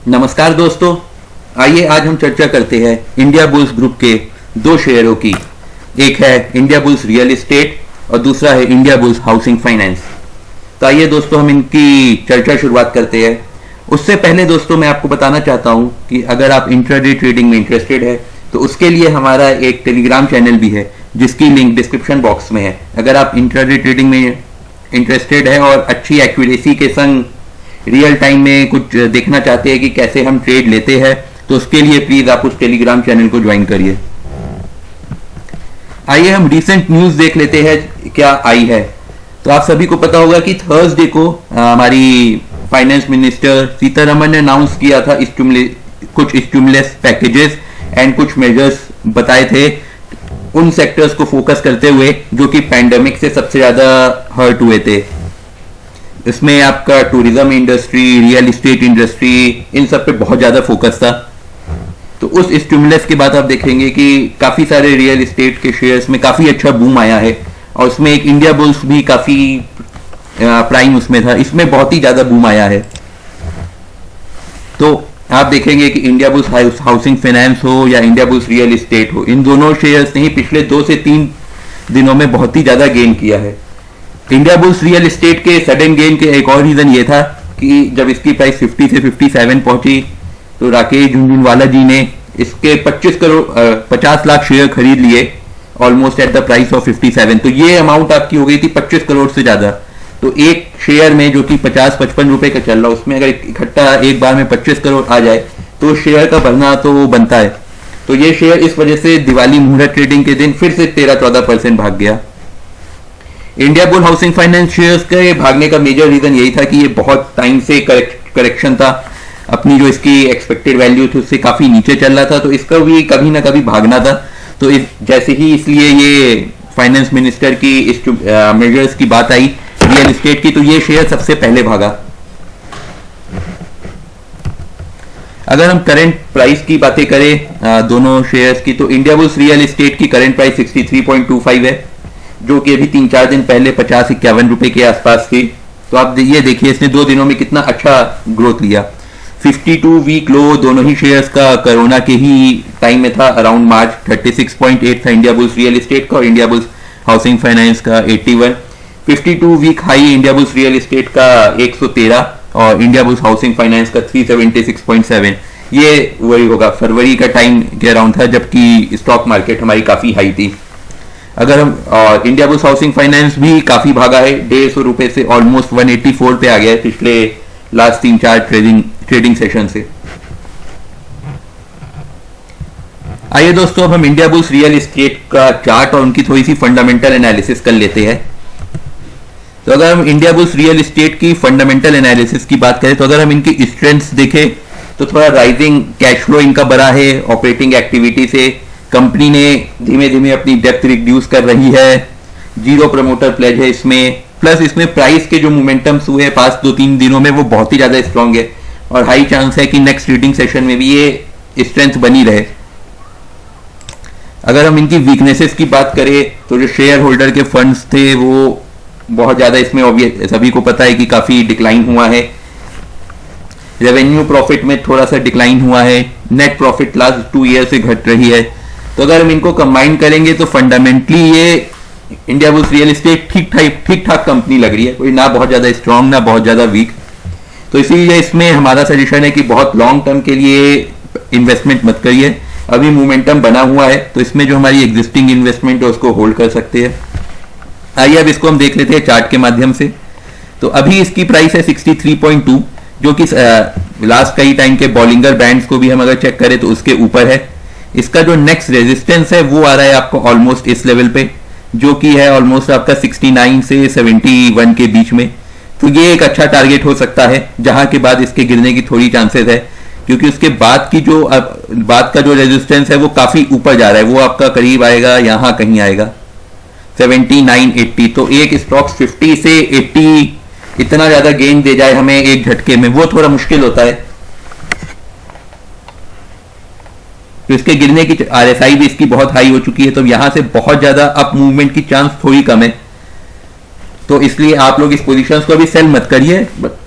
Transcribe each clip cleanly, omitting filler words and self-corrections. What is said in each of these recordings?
नमस्कार दोस्तों, आइए आज हम चर्चा करते हैं इंडिया बुल्स ग्रुप के दो शेयरों की। एक है इंडिया बुल्स रियल एस्टेट और दूसरा है इंडिया बुल्स हाउसिंग फाइनेंस। तो आइए दोस्तों हम इनकी चर्चा शुरुआत करते हैं। उससे पहले दोस्तों मैं आपको बताना चाहता हूं कि अगर आप इंट्राडे ट्रेडिंग में इंटरेस्टेड है तो उसके लिए हमारा एक टेलीग्राम चैनल भी है जिसकी लिंक डिस्क्रिप्शन बॉक्स में है। अगर आप इंट्राडे ट्रेडिंग में इंटरेस्टेड है और अच्छी एक्यूरेसी के संग रियल टाइम में कुछ देखना चाहते हैं कि कैसे हम ट्रेड लेते हैं तो उसके लिए प्लीज आप उस टेलीग्राम चैनल को ज्वाइन करिए। आइए हम रिसेंट न्यूज देख लेते हैं क्या आई है। तो आप सभी को पता होगा कि थर्सडे को हमारी फाइनेंस मिनिस्टर सीतारमन ने अनाउंस किया था कुछ स्टिमुलस पैकेजेस एंड कुछ मेजर्स बताए थे उन सेक्टर्स को फोकस करते हुए जो कि पैंडेमिक से सबसे ज्यादा हर्ट हुए थे। इसमें आपका tourism industry, real estate industry, इन सब पे बहुत ज्यादा फोकस था। तो उस स्टिमुलस के बाद आप देखेंगे कि काफी सारे रियल एस्टेट के शेयर्स में काफी अच्छा बूम आया है और उसमें एक इंडिया बुल्स भी काफी प्राइम उसमें था, इसमें बहुत ही ज्यादा बूम आया है। तो आप देखेंगे कि इंडिया बुल्स हाउसिंग फाइनेंस हो या इंडिया बुल्स रियल एस्टेट हो, इन दोनों शेयर्स ने ही पिछले 2 से 3 दिनों में बहुत ही ज्यादा गेन किया है। इंडिया बुल्स रियल एस्टेट के सडन गेन के एक और रीजन ये था कि जब इसकी प्राइस 50 से 57 पहुंची तो राकेश झुनझुनवाला जी ने इसके 50 लाख शेयर खरीद लिए almost at the price of 57। तो ये अमाउंट आपकी हो गई थी 25 करोड़ से ज्यादा। तो एक शेयर में जो कि 50-55 रुपए का चल रहा है उसमें अगर इकट्ठा एक बार में 25 करोड़ आ जाए तो शेयर का बढ़ना तो वो बनता है। तो ये शेयर इस वजह से दिवाली मुहूर्त ट्रेडिंग के दिन फिर से 13-14% भाग गया। India bull housing finance shares के भागने का मेजर रीजन यही था कि ये बहुत टाइम से करेक्शन था, अपनी जो इसकी एक्सपेक्टेड वैल्यू थी उससे काफी नीचे चल रहा था, तो इसका भी कभी ना कभी भागना था। तो जैसे ही इसलिए ये फाइनेंस मिनिस्टर की मेजर्स की बात आई रियल एस्टेट की तो ये शेयर सबसे पहले भागा। अगर हम करंट प्राइस की बातें करें दोनों शेयर्स की तो इंडिया बुल्स रियल एस्टेट की करंट प्राइस 63.25 है जो कि अभी 3-4 दिन पहले 50-51 रुपए के आसपास थी। तो आप ये देखिए इसने 2 दिनों में कितना अच्छा ग्रोथ लिया। 52 वीक लो दोनों ही शेयर्स का कोरोना के ही टाइम में था, अराउंड मार्च 36.8 था इंडिया बुल्स रियल एस्टेट का और इंडिया बुल्स हाउसिंग फाइनेंस का 81। 52 week high Indiabulls real estate का 113 और इंडिया बुल्स हाउसिंग फाइनेंस का 376.7। ये वही होगा फरवरी का टाइम के अराउंड था जबकि स्टॉक मार्केट हमारी काफी हाई थी। अगर हम इंडिया बुल्स हाउसिंग फाइनेंस भी काफी भागा है, 150 रुपए से ऑलमोस्ट 184 पे आ गया है पिछले लास्ट 3-4 ट्रेडिंग सेशन से। आइए दोस्तों अब हम इंडिया बुल्स रियल एस्टेट का चार्ट और उनकी थोड़ी सी फंडामेंटल एनालिसिस कर लेते हैं। तो अगर हम इंडिया बुल्स रियल एस्टेट की फंडामेंटल एनालिसिस की बात करें तो अगर हम इनकी स्ट्रेंथ्स देखें तो थोड़ा राइजिंग कैश फ्लो इनका बढ़ा है ऑपरेटिंग एक्टिविटी से। कंपनी ने धीमे धीमे अपनी डेप्थ रिड्यूस कर रही है, 0 प्रमोटर प्लेज है इसमें, प्लस इसमें प्राइस के जो मोमेंटम्स हुए पास्ट 2-3 दिनों में वो बहुत ही ज्यादा स्ट्रांग है और हाई चांस है कि नेक्स्ट रीडिंग सेशन में भी ये स्ट्रेंथ बनी रहे। अगर हम इनकी वीकनेसेस की बात करें तो जो शेयर होल्डर के फंड्स थे वो बहुत ज्यादा इसमें ऑब्वियस सभी को पता है कि काफी डिक्लाइन हुआ है। रेवेन्यू प्रॉफिट में थोड़ा सा डिक्लाइन हुआ है, नेट प्रॉफिट लास्ट 2 ईयर से घट रही है। तो अगर हम इनको कंबाइन करेंगे तो फंडामेंटली ये इंडिया बुल्स रियल एस्टेट ठीक ठाक कंपनी लग रही है, कोई ना बहुत ज्यादा स्ट्रांग ना बहुत ज्यादा वीक। तो इसीलिए इसमें हमारा सजेशन है कि बहुत लॉन्ग टर्म के लिए इन्वेस्टमेंट मत करिए। अभी मोमेंटम बना हुआ है तो इसमें जो हमारी एग्जिस्टिंग इन्वेस्टमेंट है उसको होल्ड कर सकते हैं। आइए अब इसको हम देख लेते हैं चार्ट के माध्यम से। तो अभी इसकी प्राइस है 63.2 जो कि लास्ट कई टाइम के बॉलिंगर बैंड्स को भी हम अगर चेक करें तो उसके ऊपर है। इसका जो नेक्स्ट रेजिस्टेंस है वो आ रहा है आपको ऑलमोस्ट इस लेवल पे जो कि है ऑलमोस्ट आपका 69 से 71 के बीच में। तो ये एक अच्छा टारगेट हो सकता है जहां के बाद इसके गिरने की थोड़ी चांसेस है क्योंकि उसके बाद की जो बाद का जो रेजिस्टेंस है वो काफी ऊपर जा रहा है, वो आपका करीब आएगा यहां कहीं आएगा 79-80। तो एक स्टॉक 50 से 80 इतना ज्यादा गेन दे जाए हमें एक झटके में वो थोड़ा मुश्किल होता है। तो इसके गिरने की आरएसआई भी इसकी बहुत हाई हो चुकी है तो यहां से बहुत ज्यादा अप मूवमेंट की चांस थोड़ी कम है। तो इसलिए आप लोग इस पोजीशंस को अभी सेल मत करिए,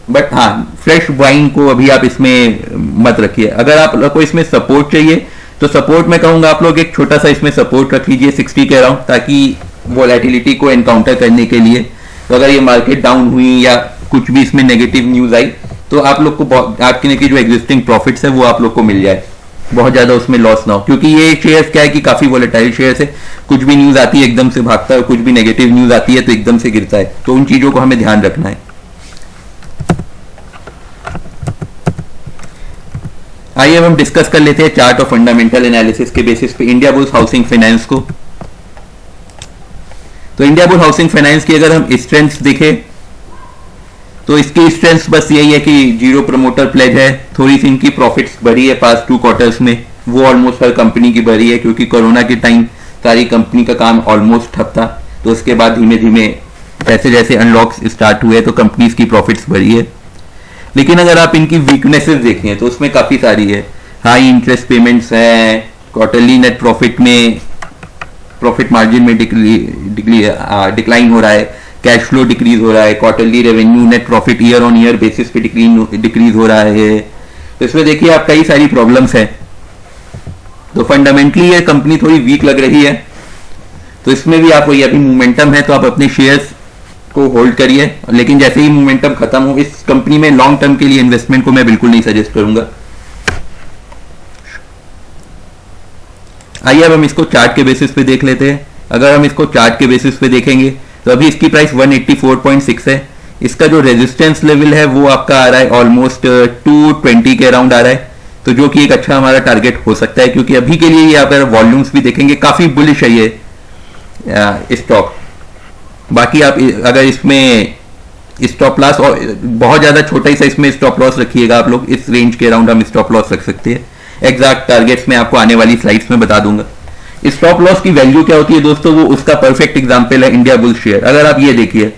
बट हाँ, फ्रेश वाइन को अभी आप इसमें मत रखिए। अगर आप लोग को इसमें सपोर्ट चाहिए तो सपोर्ट मैं कहूंगा आप लोग एक छोटा सा इसमें सपोर्ट रख लीजिए 60 के अराउंड, ताकि वोलेटिलिटी को एनकाउंटर करने के लिए। तो अगर ये मार्केट डाउन हुई या कुछ भी इसमें नेगेटिव न्यूज आई तो आप लोग को आपके जो एग्जिस्टिंग प्रॉफिट्स है वो आप लोग को मिल जाए, बहुत ज्यादा उसमें लॉस ना हो। क्योंकि ये शेयर्स क्या है कि काफी वोलेटाइल शेयर्स है, कुछ भी न्यूज आती है एकदम से भागता है, कुछ भी नेगेटिव न्यूज आती है तो एकदम से गिरता है। तो उन चीजों को हमें ध्यान रखना है। आइए अब हम डिस्कस कर लेते हैं चार्ट और फंडामेंटल एनालिसिस के बेसिस पे इंडिया बुल्स हाउसिंग फाइनेंस को। तो इंडिया बुल हाउसिंग फाइनेंस की अगर हम स्ट्रेंथ्स देखें तो इसकी स्ट्रेंथ बस यही है कि जीरो प्रमोटर प्लेज है। थोड़ी सी इनकी प्रॉफिट्स बढ़ी है पास्ट 2 क्वार्टर्स में, वो ऑलमोस्ट हर कंपनी की बढ़ी है, क्योंकि कोरोना के टाइम सारी कंपनी का काम ऑलमोस्ट ठप था। तो उसके बाद धीमे धीमे जैसे जैसे अनलॉक्स स्टार्ट हुए तो कंपनीज की प्रॉफिट्स बढ़ी है। लेकिन अगर आप इनकी वीकनेसेस देखें तो उसमें काफी सारी है। हाई इंटरेस्ट पेमेंट्स हैं, क्वार्टरली नेट प्रॉफिट में प्रॉफिट मार्जिन में डिक्लाइन हो रहा है, कैश फ्लो डिक्रीज हो रहा है, quarterly revenue net profit year on year basis पे डिक्रीज हो रहा है। तो इसमें देखिए आप कई सारी प्रॉब्लम्स हैं। तो फंडामेंटली ये कंपनी थोड़ी वीक लग रही है। तो इसमें भी आप वही अभी मोमेंटम है तो आप अपने शेयर्स को होल्ड करिए, लेकिन जैसे ही मोमेंटम खत्म हो इस कंपनी में लॉन्ग टर्म के लिए इन्वेस्टमेंट को मैं बिल्कुल नहीं सजेस्ट करूंगा। आइए अब हम इसको चार्ट के बेसिस पे देख लेते हैं। अगर हम इसको चार्ट के बेसिस पे देखेंगे तो अभी इसकी प्राइस 184.6 है। इसका जो रेजिस्टेंस लेवल है वो आपका आ रहा है ऑलमोस्ट 220 के अराउंड आ रहा है, तो जो कि एक अच्छा हमारा टारगेट हो सकता है। क्योंकि अभी के लिए यहाँ पर वॉल्यूम्स भी देखेंगे काफी बुलिश है ये स्टॉक। बाकी आप अगर इसमें स्टॉप लॉस और बहुत ज्यादा छोटा ही सा इसमें स्टॉप लॉस रखिएगा आप लोग, इस रेंज के अराउंड हम स्टॉप लॉस रख सकते हैं। एग्जैक्ट टारगेट्स मैं आपको आने वाली स्लाइड्स में बता दूंगा। स्टॉप लॉस की वैल्यू क्या होती है दोस्तों, वो उसका परफेक्ट एग्जांपल है इंडिया बुल्स शेयर। अगर आप ये देखिए,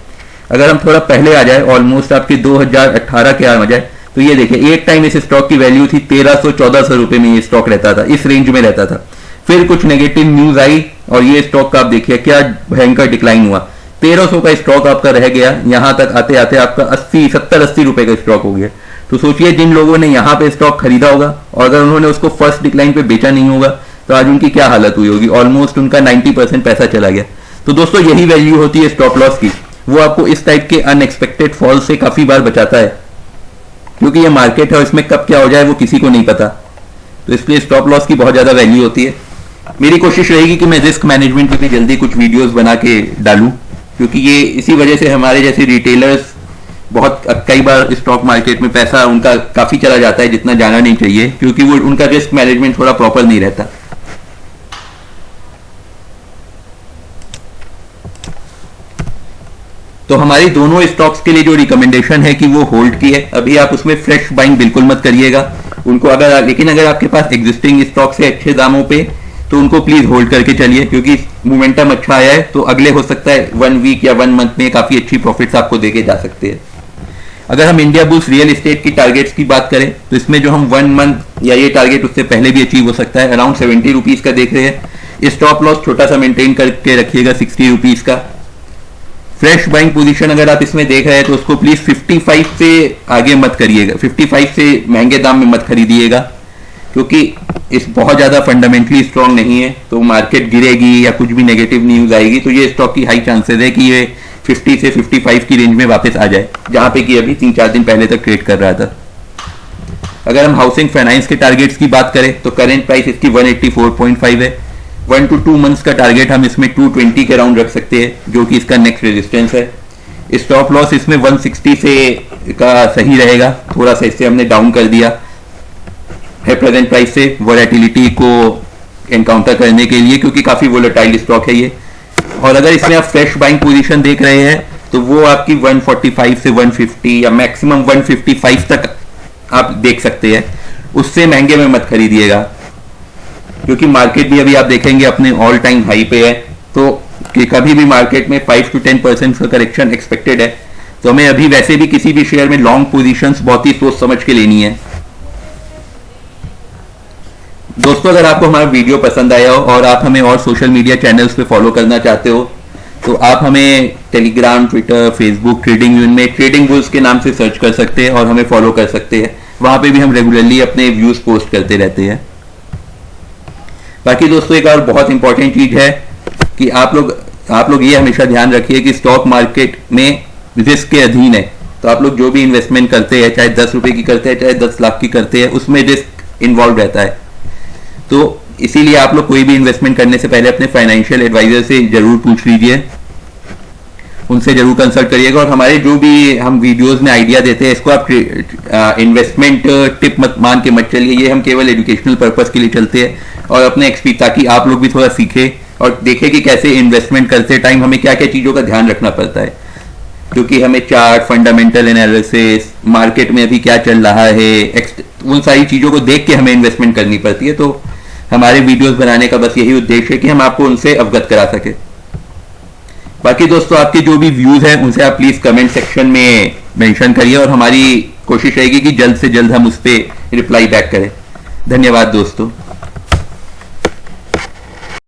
अगर हम थोड़ा पहले आ जाए ऑलमोस्ट आपके 2018 के आ जाए तो ये देखिए एक टाइम इस स्टॉक की वैल्यू थी 1300-1400 रुपए में ये स्टॉक रहता था, इस रेंज में रहता था। फिर कुछ नेगेटिव न्यूज आई और ये स्टॉक का आप देखिए क्या भयंकर डिक्लाइन हुआ। 1300 का स्टॉक आपका रह गया, यहां तक आते आते आपका 70-80 रुपए का स्टॉक हो गया। तो सोचिए जिन लोगों ने यहां पे स्टॉक खरीदा होगा और अगर उन्होंने उसको फर्स्ट डिक्लाइन पे बेचा नहीं होगा तो आज उनकी क्या हालत हुई होगी, ऑलमोस्ट उनका 90% पैसा चला गया। तो दोस्तों यही वैल्यू होती है स्टॉप लॉस की, वो आपको इस टाइप के अनएक्सपेक्टेड फॉल से काफी बार बचाता है। क्योंकि ये मार्केट है और इसमें कब क्या हो जाए वो किसी को नहीं पता, तो इसलिए स्टॉप लॉस की बहुत ज्यादा वैल्यू होती है। मेरी कोशिश रहेगी कि मैं रिस्क मैनेजमेंट पे जल्दी कुछ वीडियोस बना के डालूं, क्योंकि ये इसी वजह से हमारे जैसे रिटेलर्स बहुत कई बार स्टॉक मार्केट में पैसा उनका काफी चला जाता है जितना जाना नहीं चाहिए, क्योंकि वो उनका रिस्क मैनेजमेंट थोड़ा प्रॉपर नहीं रहता। तो हमारी दोनों स्टॉक्स के लिए जो रिकमेंडेशन है कि वो होल्ड की है। अभी आप उसमें फ्रेश बाइंग बिल्कुल मत करिएगा उनको, लेकिन अगर आपके पास एग्जिस्टिंग स्टॉक्स है अच्छे दामों पे तो उनको प्लीज होल्ड करके चलिए, क्योंकि मोमेंटम अच्छा आया है तो अगले हो सकता है 1 वीक या 1 मंथ में काफी अच्छी प्रॉफिट्स आपको देके जा सकते हैं। अगर हम इंडिया बुल्स रियल एस्टेट की टारगेट्स की बात करें तो इसमें जो हम 1 मंथ या ये टारगेट उससे पहले भी अचीव हो सकता है, अराउंड 70 रुपीज का देख रहे हैं। स्टॉप लॉस छोटा सा मेंटेन करके रखिएगा 60 रुपीज का। फ्रेश बाइंग पोजीशन अगर आप इसमें देख रहे हैं तो उसको प्लीज 55 से आगे मत करिएगा, 55 से महंगे दाम में मत खरीदिएगा, क्योंकि इस बहुत ज्यादा फंडामेंटली स्ट्रांग नहीं है। तो मार्केट गिरेगी या कुछ भी नेगेटिव न्यूज आएगी तो ये स्टॉक की हाई चांसेस है कि ये 50 से 55 की रेंज में वापस आ जाए, जहां पे कि अभी 3-4 दिन पहले तक ट्रेड कर रहा था। अगर हम हाउसिंग फाइनेंस के टारगेट्स की बात करें तो करेंट प्राइस इसकी 184.5 है। 1 to 2 मंथ्स का टारगेट हम इसमें 220 के राउंड रख सकते हैं, जो कि इसका नेक्स्ट रेजिस्टेंस है। स्टॉप लॉस इसमें 160 से का सही रहेगा, थोड़ा सा इससे हमने डाउन कर दिया है प्रेजेंट प्राइस से वोलेटिलिटी को एनकाउंटर करने के लिए, क्योंकि काफी वोलेटाइल स्टॉक है ये। और अगर इसमें आप फ्रेश बाइंग पोजीशन देख रहे हैं तो वो आपकी 145 से 150 या मैक्सिमम 155 तक आप देख सकते हैं, उससे महंगे में मत खरीदिएगा, क्योंकि मार्केट भी अभी आप देखेंगे अपने ऑल टाइम हाई पे है। तो कि कभी भी मार्केट में 5 to 10% का करेक्शन एक्सपेक्टेड है, तो हमें अभी वैसे भी किसी भी शेयर में लॉन्ग पोजीशंस बहुत ही सोच समझ के लेनी है। दोस्तों अगर आपको हमारा वीडियो पसंद आया हो और आप हमें और सोशल मीडिया चैनल्स पे फॉलो करना चाहते हो तो आप हमें टेलीग्राम, ट्विटर, फेसबुक, ट्रेडिंग यून में ट्रेडिंग बुल्स के नाम से सर्च कर सकते हैं और हमें फॉलो कर सकते हैं। वहां पे भी हम रेगुलरली अपने व्यूज पोस्ट करते रहते हैं। बाकी दोस्तों एक और बहुत इंपॉर्टेंट चीज है कि आप लोग ये हमेशा ध्यान रखिए कि स्टॉक मार्केट में रिस्क के अधीन है। तो आप लोग जो भी इन्वेस्टमेंट करते हैं, चाहे 10 रुपए की करते हैं, चाहे 10 लाख की करते हैं, उसमें रिस्क इन्वॉल्व रहता है। तो इसीलिए आप लोग कोई भी इन्वेस्टमेंट करने से पहले अपने फाइनेंशियल एडवाइजर से जरूर पूछ लीजिए, उनसे जरूर कंसल्ट करिएगा। और हमारे जो भी हम वीडियोस में आइडिया देते हैं, इसको आप इन्वेस्टमेंट टिप मत मान के मत चलिए। ये हम केवल एजुकेशनल पर्पस के लिए चलते हैं और अपने एक्सपीरियंस, ताकि आप लोग भी थोड़ा सीखें और देखें कि कैसे इन्वेस्टमेंट करते टाइम हमें क्या क्या चीज़ों का ध्यान रखना पड़ता है। क्योंकि हमें चार्ट, फंडामेंटल एनालिसिस, मार्केट में अभी क्या चल रहा है, उन सारी चीज़ों को देख के हमें इन्वेस्टमेंट करनी पड़ती है। तो हमारे वीडियोस बनाने का बस यही उद्देश्य है कि हम आपको उनसे अवगत करा सके। बाकी दोस्तों आपके जो भी व्यूज हैं उनसे आप प्लीज कमेंट सेक्शन में मेंशन करिए और हमारी कोशिश रहेगी कि जल्द से जल्द हम उस पर रिप्लाई बैक करें। धन्यवाद दोस्तों।